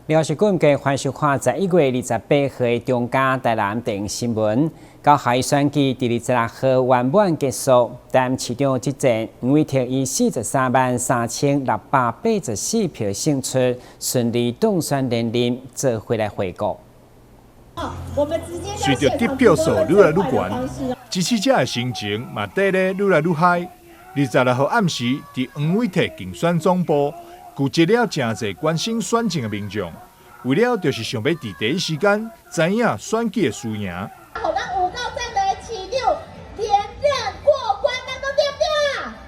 了是管嘅环球化在1月28號嘅中嘉台南電新聞，到下一選舉第26號圓滿結束，但市長執政吳偉霆以433684票勝出，順利當選連任，做回來回顧。隨着得票數愈來愈懸，支持者嘅心情嘛底咧愈來愈嗨。26號暗時，佇黃偉霆競選總部聚集了真濟關心選情嘅民眾，為了就是想要佇第一時間知影選舉嘅輸贏。好，咱5高站的市長連任過關，咱都對不對啊？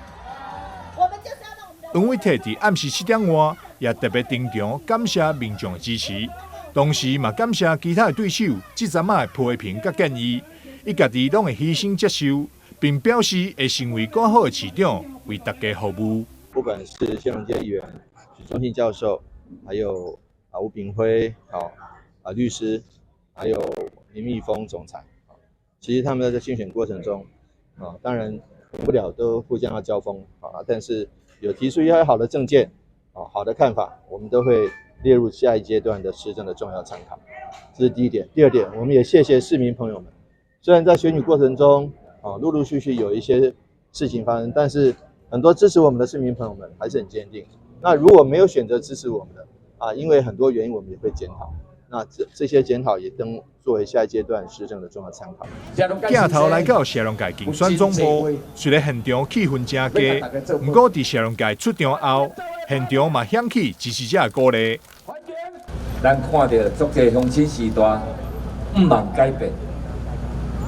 我們就是要讓我們的。黃偉霆佇暗時7點半，也特別登場感謝民眾嘅支持，同時嘛感謝其他嘅對手這陣仔嘅批評甲建議，伊家己攏會犧牲接受，並表示會成為更好嘅市長，為大家服務。不管是謝龍介議員、許忠信教授，還有吳炳輝律師，還有林密峰總裁，其實他們在競選過程中當然不了都互相要交鋒但是有提出一些好的政見好的看法，我們都會列入下一階段的施政的重要參考。這是第一點。第二點，我們也謝謝市民朋友們，雖然在選舉過程中陸陸續續有一些事情發生，但是很多支持我們的市民朋友們還是很堅定。那如果沒有選擇支持我們的因為很多原因我們也會檢討。那這些檢討也當作為下一階段施政的重要參考。鏡頭來到謝龍介競選總部，雖然現場氣氛真佳，不過在謝龍介出場後，現場嘛響起支持者的鼓勵。咱看到足濟鄉親時代，唔望改變，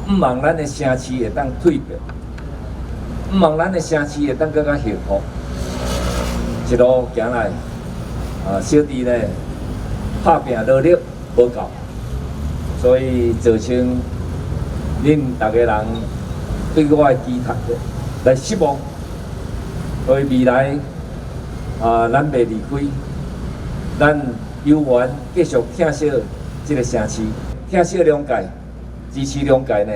唔望咱的城市會當蛻變，唔望咱的城市會當更加幸福。一路行來，小弟呢打拼努力無夠，所以造成恁大家人對我的期待來失望。所以未來咱袂離開，咱有緣繼續疼惜這個城市，疼惜兩屆，支持兩屆呢。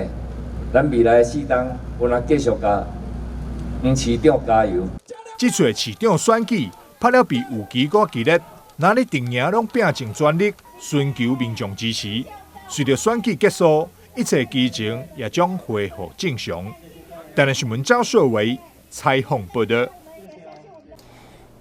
咱未來4冬，我若繼續甲黃市長加油。這次市長選舉拍了比有期更激烈，哪裡定贏攏拼盡全力，尋求民眾支持。隨着選舉結束，一切基情也將恢復正常。台南新聞趙碩維採訪報道。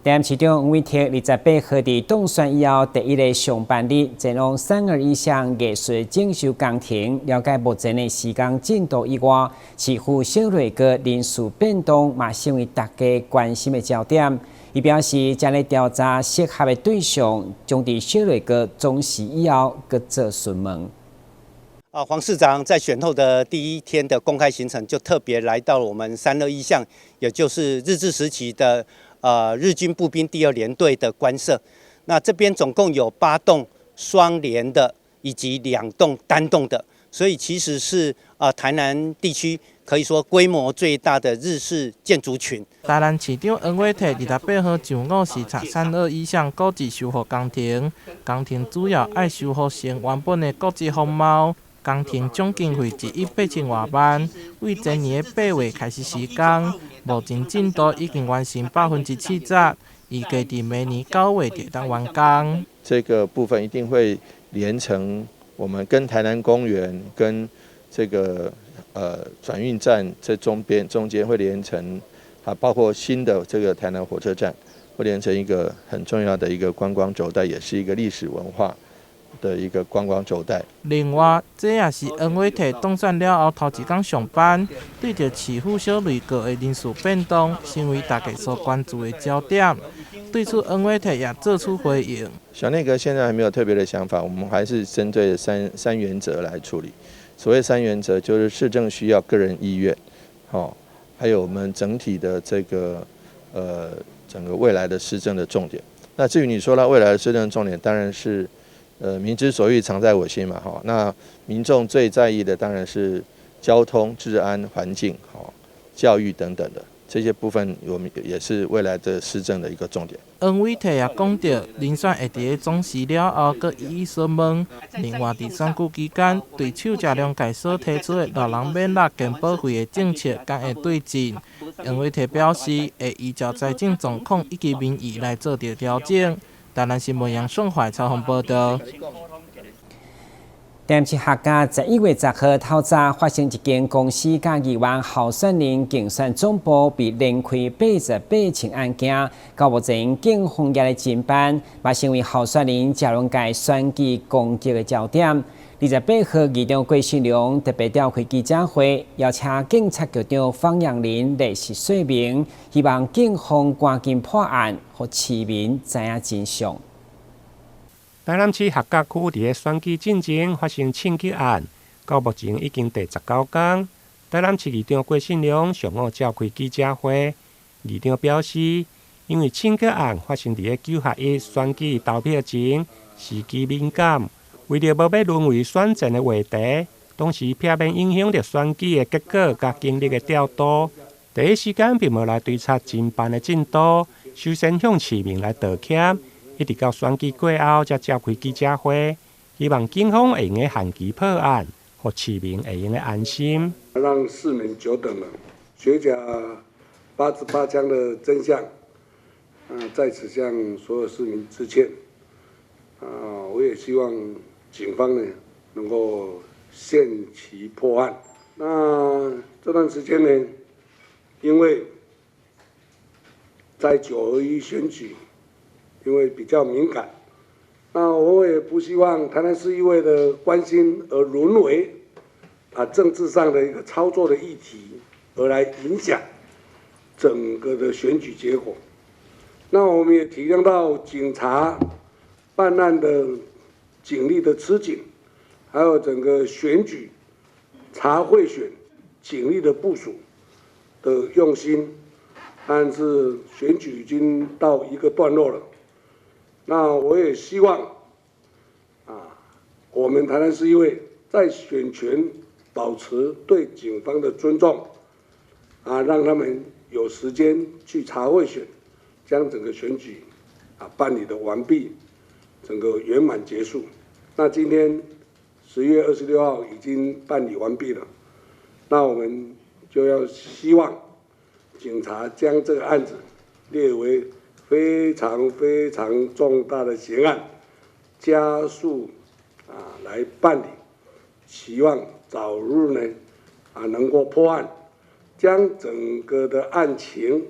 台南市長吳偉霆28號伫當選以後第一個上班日，前往32以上藝術進修工程，了解目前的施工進度以外，市府小雷閣人事變動嘛成為大家關心的焦點。伊表示，將來調查適合的對象，將佇小雷閣總辭以後，閣做詢問。黃市長在選後的第一天的公開行程，就特別來到了我們321項，也就是日治時期的日軍步兵第2聯隊的官舍。那這邊總共有8棟雙聯的，以及2棟單棟的，所以其實是台南地區可以說規模最大的日式建築群。台南市長黃偉霆28號上午視察321項古蹟修復工程，工程主要愛修復成原本的古蹟風貌。工程總經費1億8千多萬，為前年8月開始施工，目前進度已經完成70%，預計在明年9月就當完工。這個部分一定會連成我們跟台南公園跟這個轉運站這中間會連成，包括新的這個台南火車站，會連成一個很重要的一個觀光軸帶，也是一個歷史文化的一個觀光軸帶。另外，這也是黃偉霆當選了後頭一天上班，對着市府小雷閣的人事變動，成為大家所關注的焦點。對此，黃偉霆也作出回應。小內閣現在還沒有特別的想法，我們還是針對三原則來處理。所謂三原則，就是市政需要個人意願，還有我們整體的這個整個未來的施政的重點。那至於你說到未來的施政重點，當然是民之所欲，常在我心嘛，那民眾最在意的當然是交通、治安、環境、教育等等的這些部分，我們也是未來的施政的一個重點。黃偉霆也講到，遴選會在總辭了後，閣一一詢問。另外，在選舉期間，對手這兩屆所提出的老人免納健保費的政策，敢會對進？黃偉霆表示，會依照財政狀況以及民意來做調整。台南新闻杨顺怀采访报道。台市客家11月10號透早發生一件公司甲議員候選人競選總部被連開88起案件，到目前警方也在偵辦，嘛成為候選人交通界選舉攻擊的焦點。28號議長郭信良特別召開記者會，邀請警察局長方陽林列席說明，希望警方趕緊破案，讓市民知影真相。台南市客家區佇個選舉進程發生槍擊案，到目前已經第19天。台南市議長郭信良上午召開記者會，議長表示，因為槍擊案發生佇個9合1選舉投票前，時機敏感，為了無要淪為選戰的話題，同時避免影響着選舉的結果甲精力的調度，第一時間並無來追查偵辦的進度，首先向市民來道歉。一直到選舉過後，才召開記者會，希望警方會用個限期破案，讓市民會用個安心。讓市民久等了，學甲88槍的真相，在此向所有市民致歉。我也希望警方呢能夠限期破案。那這段時間呢，因為在9合1選舉。因為比較敏感，那我也不希望台南市議會的關心而淪為政治上的一個操作的議題，而來影響整個的選舉結果。那我們也體諒到警察辦案的警力的吃緊，還有整個選舉查賄選警力的部署的用心，但是選舉已經到一個段落了。那我也希望，我們台南市議會在選前保持對警方的尊重，讓他們有時間去查賄選，將整個選舉辦理的完畢，整個圓滿結束。那今天10月26號已經辦理完畢了，那我們就要希望警察將這個案子列為非常非常重大的刑案，加速來辦理，希望早日呢能夠破案，將整個的案情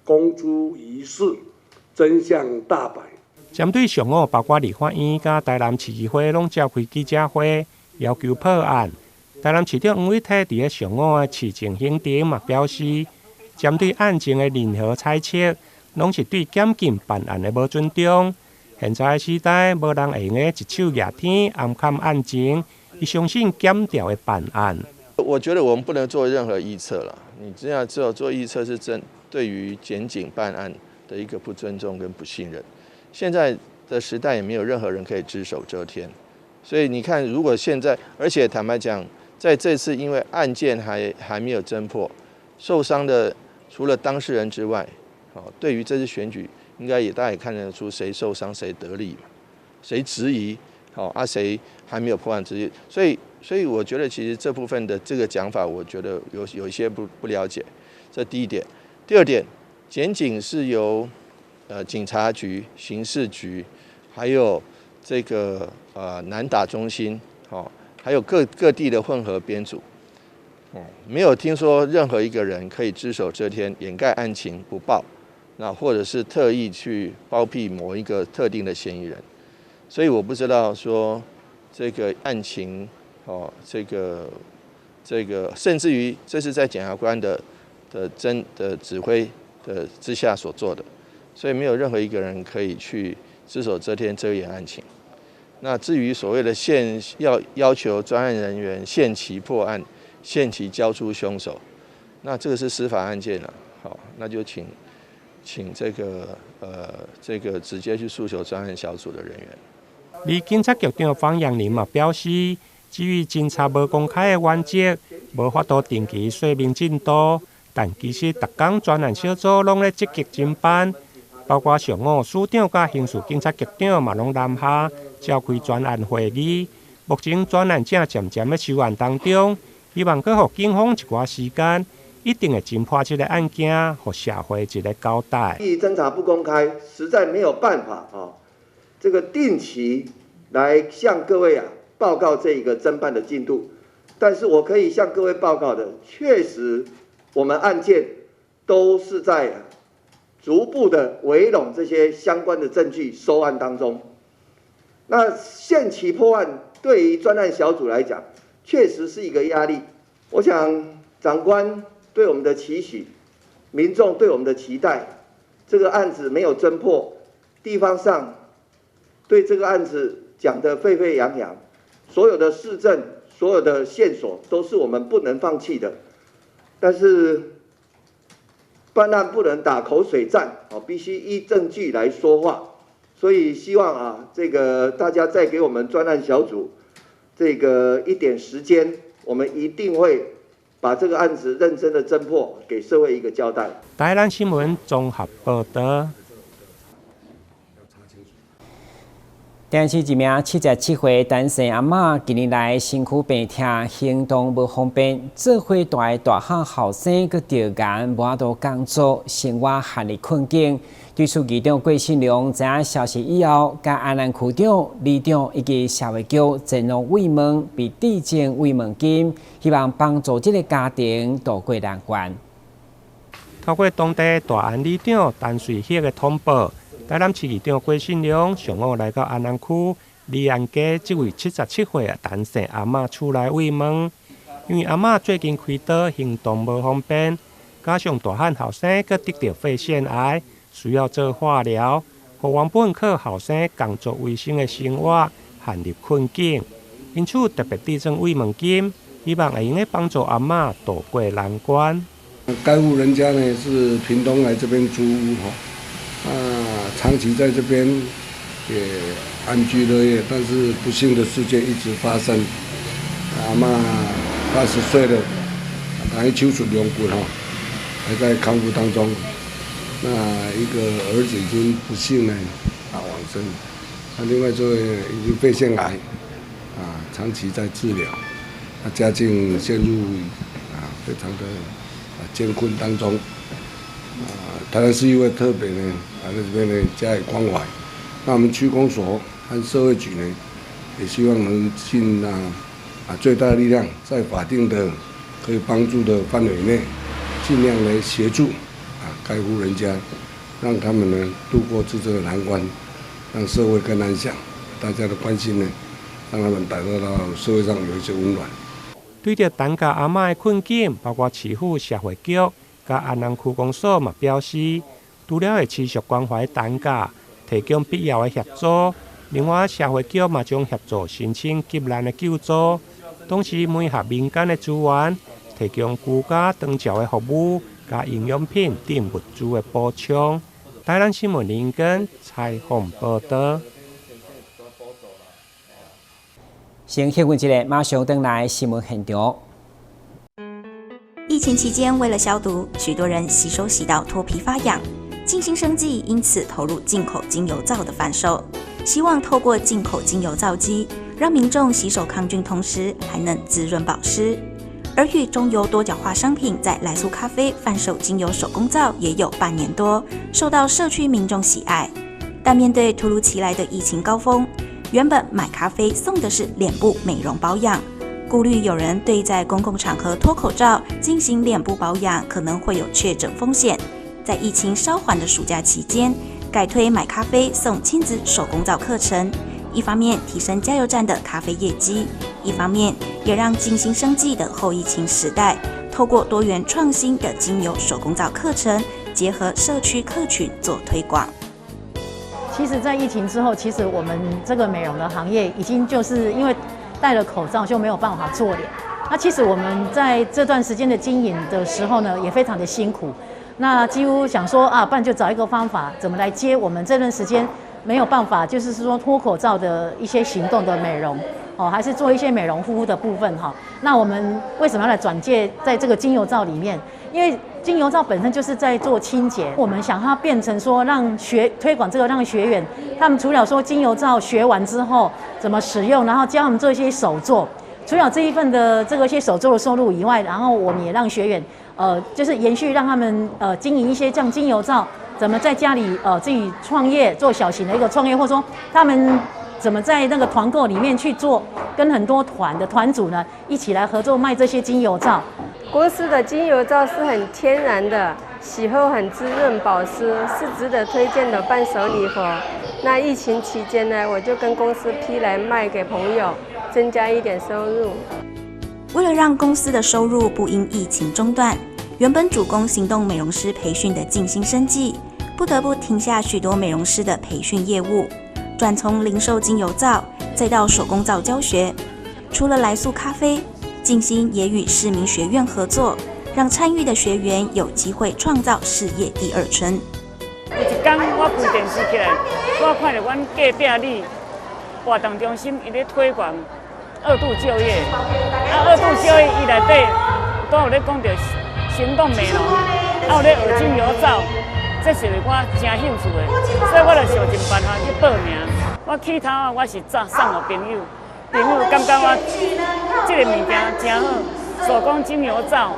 公諸於世，真相大白。針對上午，包括立法院甲台南市議會攏召開記者會，要求破案。台南市長黃偉綽佇個上午的市政行程嘛表示，針對案情的任何猜測，攏是對檢警辦案的無尊重。現在的時代，無人會用個一手遮天暗看案情，伊相信檢調的辦案。我覺得我們不能做任何預測了。你這樣做預測是對於檢警辦案的一個不尊重跟不信任。現在的時代也沒有任何人可以只手遮天，所以你看，如果現在，而且坦白講，在這次因為案件還沒有偵破，受傷的除了當事人之外，對於這次選舉，應該也大家也看得出誰受傷誰得利嘛，誰質疑，誰還沒有破案之疑，所以我覺得其實這部分的這個講法，我覺得有一些不了解，這第一點。第二點，檢警是由警察局、刑事局，還有這個南打中心，還有各地的混合編組，沒有聽說任何一個人可以只手遮天，掩蓋案情不報，那或者是特意去包庇某一個特定的嫌疑人，所以我不知道說這個案情，這個甚至於這是在檢察官的指揮的之下所做的。所以沒有任何一個人可以去只手遮天遮掩案情。那至於所謂的要求專案人員限期破案、限期交出兇手，那這個是司法案件了。好，那就請這個直接去訴求專案小組的人員。而警察局長方陽林嘛表示，基於偵查無公開的原則，無法度定期說明進度，但其實逐天專案小組攏咧積極偵辦。包括上午署長甲刑事警察局長嘛攏南下召開專案會議，目前專案正漸漸咧收案當中，希望擱予警方一寡時間，一定會偵破這個案件，予社會一個交代。偵查不公開，實在沒有辦法这个定期来向各位报告这个侦办的进度。但是我可以向各位报告的，确实我们案件都是在逐步的围拢这些相关的证据收案当中。那限期破案对于专案小组来讲，确实是一个压力。我想长官对我们的期许，民众对我们的期待，这个案子没有侦破，地方上对这个案子讲得沸沸扬扬，所有的市政、所有的线索都是我们不能放弃的。但是办案不能打口水战，必须依证据来说话。所以希望这个大家再给我们专案小组这个一点时间，我们一定会把这个案子认真的侦破，给社会一个交代。台南新闻综合报道。台南市一名77岁单身阿嬷，近年来身躯病痛，行动无方便，做伙大大汉后生，佮着眼无法度工作，生活陷入困境。对此，议长郭信良知影消息以后，甲安南区长、里长以及社会局前往慰问，并递赠慰问金，希望帮助这个家庭渡过难关。透过当地大安里长陈瑞喜的通报，台南市议长郭信良上午来到安南区里安街这位77岁的单身阿嬷厝内慰问，因为阿嬷最近开刀行动无方便，加上大汉后生佮得到肺腺癌，需要做化疗，互原本靠后生工作为生的生活陷入困境，因此特别递赠慰问金，希望会用帮助阿嬷渡过难关。该户人家呢是屏东来这边租屋长期在这边也安居乐业，但是不幸的事件一直发生。阿嬷80岁了，还手术两骨还在康复当中。那一个儿子已经不幸呢往生，那另外这位已经肺腺癌长期在治疗，那家境陷入非常的艰困当中。台南市议会特别呢在这边呢加以关怀。那我们区公所和社会局呢，也希望能尽最大的力量，在法定的可以帮助的范围内，尽量来协助该户人家，让他们呢度过这个难关，让社会更安详。大家的关心呢，让他们带到社会上有一些温暖。对着陈家阿嬷的困境，包括市府社会局甲安南区公所嘛表示，除了会持续关怀陈家，提供必要的协助。另外，社会局嘛将协助申请急难的救助，同时每合民间的资源，提供居家长照的服务，加营养品等物资的补充。台南新闻林根采访报道。先休息一下，马上回来新闻现场。疫情期间，为了消毒，许多人洗手洗到脱皮发痒。静心生技因此投入进口精油皂的贩售，希望透过进口精油皂机，让民众洗手抗菌，同时还能滋润保湿。而与中油多角化商品在来苏咖啡贩售精油手工皂也有半年多，受到社区民众喜爱。但面对突如其来的疫情高峰，原本买咖啡送的是脸部美容保养，顾虑有人对在公共场合脱口罩进行脸部保养可能会有确诊风险，在疫情稍缓的暑假期间，改推买咖啡送亲子手工皂课程，一方面提升加油站的咖啡业绩，一方面也让静心生技的后疫情时代，透过多元创新的精油手工皂课程，结合社区客群做推广。其实，在疫情之后，其实我们这个美容的行业已经就是因为戴了口罩就没有办法做脸。那其实我们在这段时间的经营的时候呢，也非常的辛苦。那几乎想说不然就找一个方法，怎么来接我们这段时间没有办法，就是说脱口罩的一些行动的美容还是做一些美容护肤的部分那我们为什么要来转介在这个精油皂里面？因为精油皂本身就是在做清洁，我们想它变成说推广这个，让学员他们除了说精油皂学完之后怎么使用，然后教他们做一些手作，除了这一份的这个一些手作的收入以外，然后我们也让学员就是延续让他们经营一些这样精油皂怎么在家里自己创业，做小型的一个创业，或者说他们怎么在那个团购里面去做，跟很多团的团主呢一起来合作卖这些精油皂。国师的精油皂是很天然的，洗后很滋润保湿，是值得推荐的伴手礼盒。那疫情期间呢，我就跟公司批来卖给朋友，增加一点收入。为了让公司的收入不因疫情中断，原本主攻行动美容师培训的静心生技，不得不停下许多美容师的培训业务，转从零售精油皂，再到手工皂教学。除了来素咖啡，静心也与市民学院合作，让参与的学员有机会创造事业第二春。有一天我开电视起来，我看到阮隔壁里活动中心伊咧推广2度就业，2度就业伊内底都有咧讲到行动美容，有咧学精油皂，这是我真兴趣的，所以我就想尽办法去报名。我起头我是送给朋友，朋友感觉我这个物件真好，手工精油皂，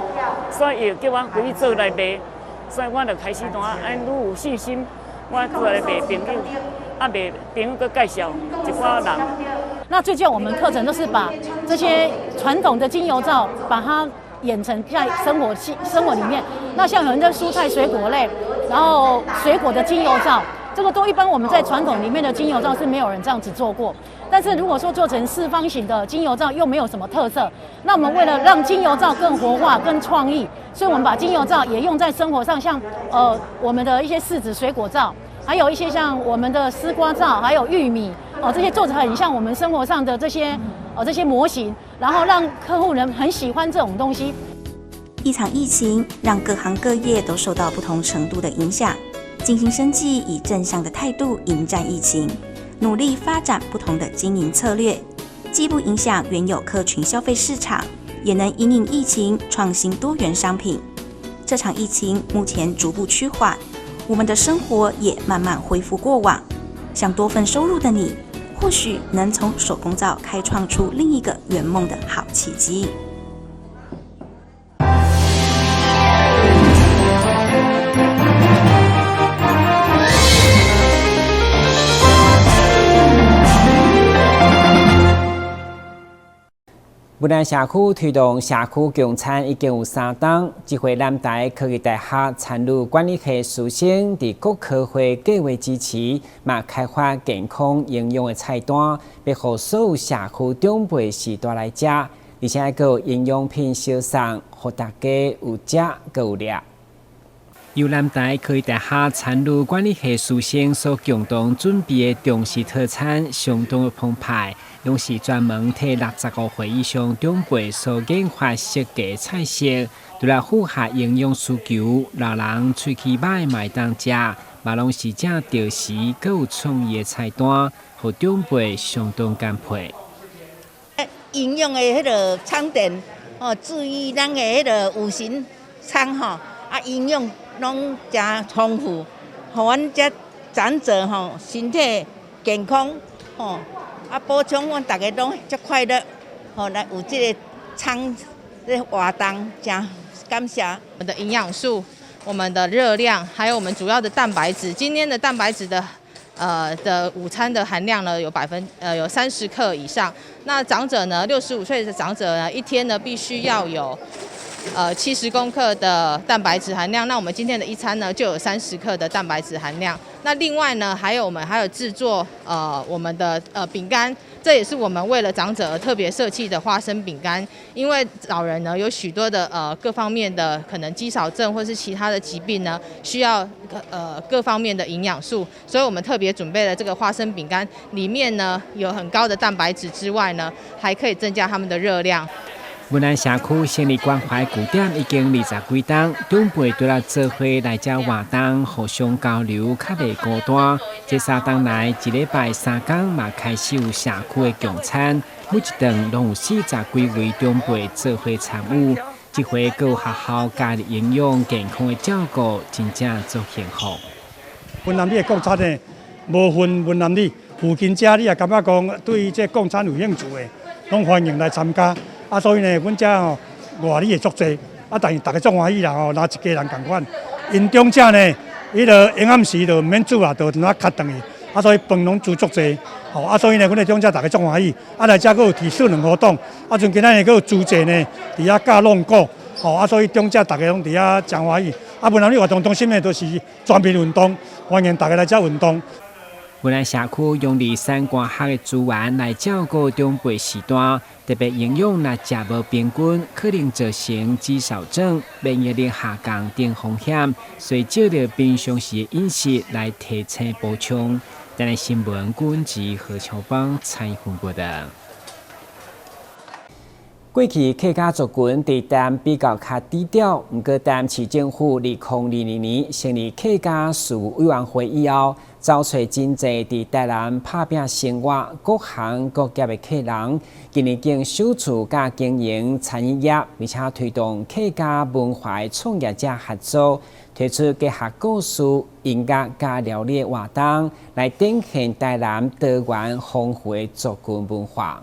所以又叫我回去做来卖，所以我就开始愈有信心，我过来卖朋友，卖朋友佮介绍一寡人。那最近我们课程都是把这些传统的精油皂，把它演成在生活里面。那像有人的蔬菜水果类，然后水果的精油皂，这个都一般我们在传统里面的精油皂是没有人这样子做过。但是如果说做成四方形的精油皂，又没有什么特色。那我们为了让精油皂更活化、更创意，所以我们把精油皂也用在生活上，像我们的一些柿子水果皂，还有一些像我们的丝瓜皂，还有玉米这些做得很像我们生活上的这些模型，然后让客户人很喜欢这种东西。一场疫情让各行各业都受到不同程度的影响，静心生技以正向的态度迎战疫情，努力发展不同的经营策略，既不影响原有客群消费市场，也能因应疫情创新多元商品。这场疫情目前逐步趋缓，我们的生活也慢慢恢复过往。想多份收入的你，或许能从手工皂开创出另一个圆梦的好契机。武南社区推动社区共餐已经有3档，这回南台科技大学参与管理系师生伫各科会计划支持，嘛开发健康营养的菜单，要让所有社区长辈时代来食，而且还有营养品销送，让大家有食有有料。由南台科技大学参与管理系师生所共同准备的中式套餐相当的澎湃，拢是专门替65岁以上长辈所研发设计的菜色，除了符合营养需求，老人喙齿歹嘛会当食，嘛拢是正着时，佮有创意的菜单，互长辈相当感佩。营养的迄个餐点注意咱的迄个有形餐营养拢真丰富，互阮这长者身体健康补充阮大家拢足快乐来有这个餐这活动，真感谢。我们的营养素、我们的热量，还有我们主要的蛋白质。今天的蛋白质的午餐的含量呢有30克以上。那长者呢，65岁的长者呢，一天呢必须要有70公克的蛋白质含量。那我们今天的一餐呢就有30克的蛋白质含量。那另外呢，我们还有制作我们的饼干，这也是我们为了长者而特别设计的花生饼干。因为老人呢有许多的各方面的可能肌少症或是其他的疾病呢，需要各方面的营养素，所以我们特别准备了这个花生饼干，里面呢有很高的蛋白质之外呢，还可以增加他们的热量。武南社区成立关怀据点已经20几档，长辈除了做伙来这活动，互相交流，较袂孤单。这3档来，一礼拜3天嘛开始有社区的共餐，每一顿拢有40几位长辈做伙参与。这回各学校家己营养健康的照顾，真正足幸福。云南里的共餐呢，无分云南里，附近遮你也感觉讲对这共餐有兴趣的，拢欢迎来参加。所以呢，阮遮外里会足济，但是大家足欢喜啦若一家人共款。因中者呢，伊就营暗时就毋免煮啊，就怎啊卡顿去，啊，所以饭拢煮足济，吼，啊，所以呢，阮的中遮大家足欢喜，啊，来遮佫有提示两活动，啊，像今仔日佫有煮济呢，伫遐教弄鼓，吼，啊，所以中遮大家拢伫遐真欢喜，啊，文南里活动中心呢都是全面运动，欢迎大家来遮运动。文南社区用离山关学的资源来照顾中辈时段，特别营养若食无平均，可能造成肌少症、免疫力下降等风险，所以照着平常时的饮食来提醒补充。咱的新闻管制何超邦采访报道。过去客家族群伫台湾比较较低调，不过台湾市政府2022年成立客家事务委员会以后，找找真侪伫台南打拼生活各行各业的客人，今年经首次甲经营餐饮业，并且推动客家文化创业者合作，推出结合故事、音乐加料理活动，来展现台南多元丰富的族群文化。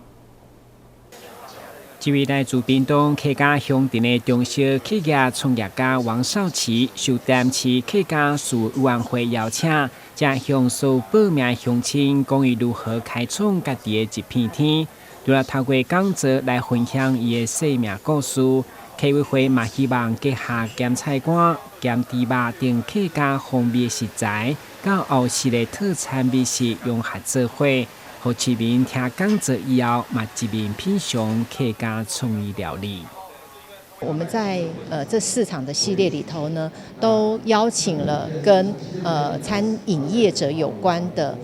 这位来自屏东客家乡镇的中小企业创业家王少奇，受台南市客家事务委员会邀请，才向所报名乡亲讲伊如何开创家己的一片天。除了透过讲座来分享伊的生命故事，客委会嘛希望结合咸菜馆、咸猪肉等客家风味食材，甲后市的特产美食融合做伙。互市民听讲座以后，嘛一面品尝客家创意料理。我们在这4场的系列里头呢，都邀请了跟餐饮业者有关的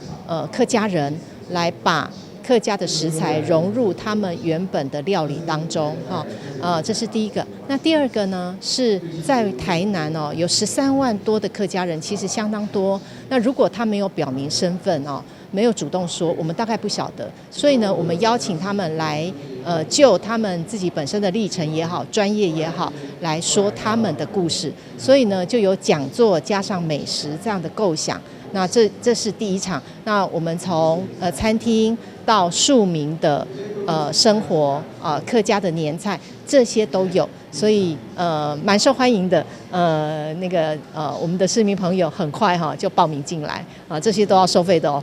客家人，来把客家的食材融入他们原本的料理当中，这是第一个。那第二个呢，是在台南有13万多的客家人，其实相当多。那如果他没有表明身份没有主动说，我们大概不晓得。所以呢，我们邀请他们来，就他们自己本身的历程也好，专业也好，来说他们的故事。所以呢，就有讲座加上美食这样的构想。那这是第一场。那我们从餐厅到庶民的生活客家的年菜，这些都有，所以蛮受欢迎的。我们的市民朋友很快就报名进来这些都要收费的哦。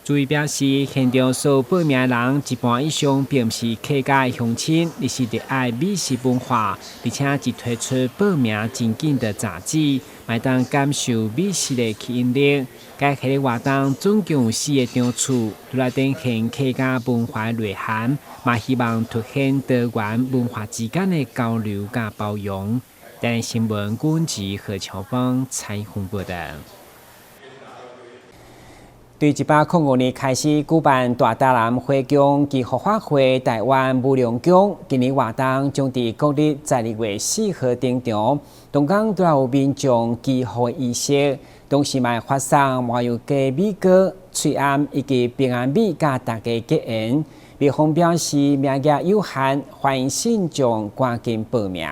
注意表示，现场所报名的人一半以上并不是客家的乡亲，而是热爱美食文化，并且只推出报名真紧的杂志，卖当感受美食的吸引力。该系列活动总共有4个场次，除了展现客家文化的内涵，嘛希望凸显多元文化之间的交流甲包容。但新闻管制何超芳采访报道。对1805年开始举办大台南花奖暨合法会台湾舞龙奖，今年活动将在国历12月4号登场。同港都有民众寄贺仪式，同时嘛发送麻油鸡米糕、翠暗以及平安米，甲大家结缘。立方表示名额有限，欢迎信众赶紧报名。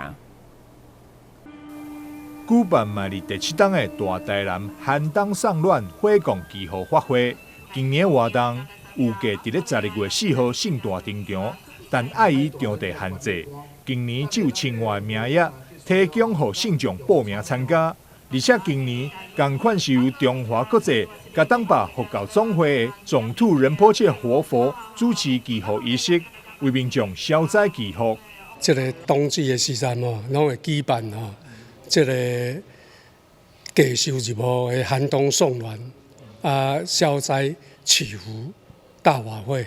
举办迈入第7档的大台南寒冬送暖火供祈福法会，今年活动预计伫咧12月4号盛大登场，但碍于场地限制，今年只有1000外名额提供予信众报名参加。而且今年同款是由中华国际甲东北佛教总会的总土仁波切活佛主持祈福仪式，为民众消灾祈福。这个冬季的时阵拢会举办这个祈寿日务的寒冬送暖消灾祈福大法会。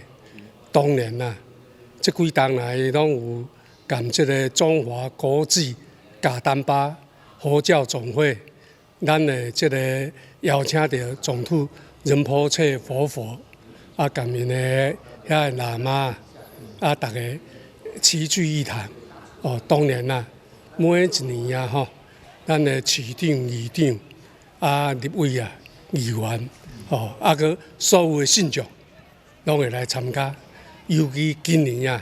当然这几档来拢有感这个中华国际甲东北佛教总会，咱的这个邀请到总土仁波切活佛感面的遐喇嘛大家齐聚一堂。当然每一年咱的市长、议长立委议员个所有的信众拢会来参加，尤其今年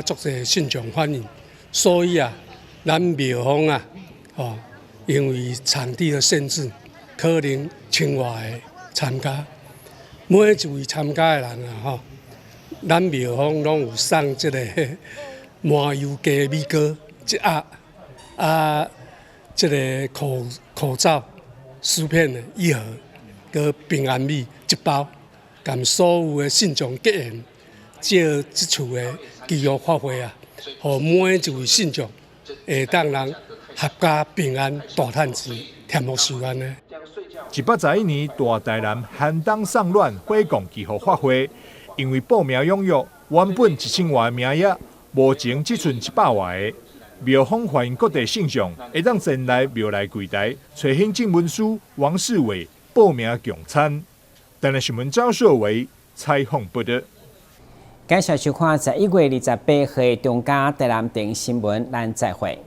足侪信众欢迎，所以咱庙方因为场地的限制，可能1000外个参加。每一位参加的人咱庙方拢有送这个麻油鸡米糕1盒这个口罩、薯片的1盒，佮平安米1包，甲所有的信众结缘，借这次的祈福法会啊，互每一位信众会当人合家平安、大赚钱、添福寿安呢。121年大台南寒冬送暖火供祈福法会，因为报名踊跃，原本1000外的名额，目前只剩100外个。庙方欢迎各地信众会当前来庙内柜台，找行政文书王世伟报名共参。台南新闻赵秀伟采访报道。感谢收看11月28日中嘉台南电新闻，咱再会。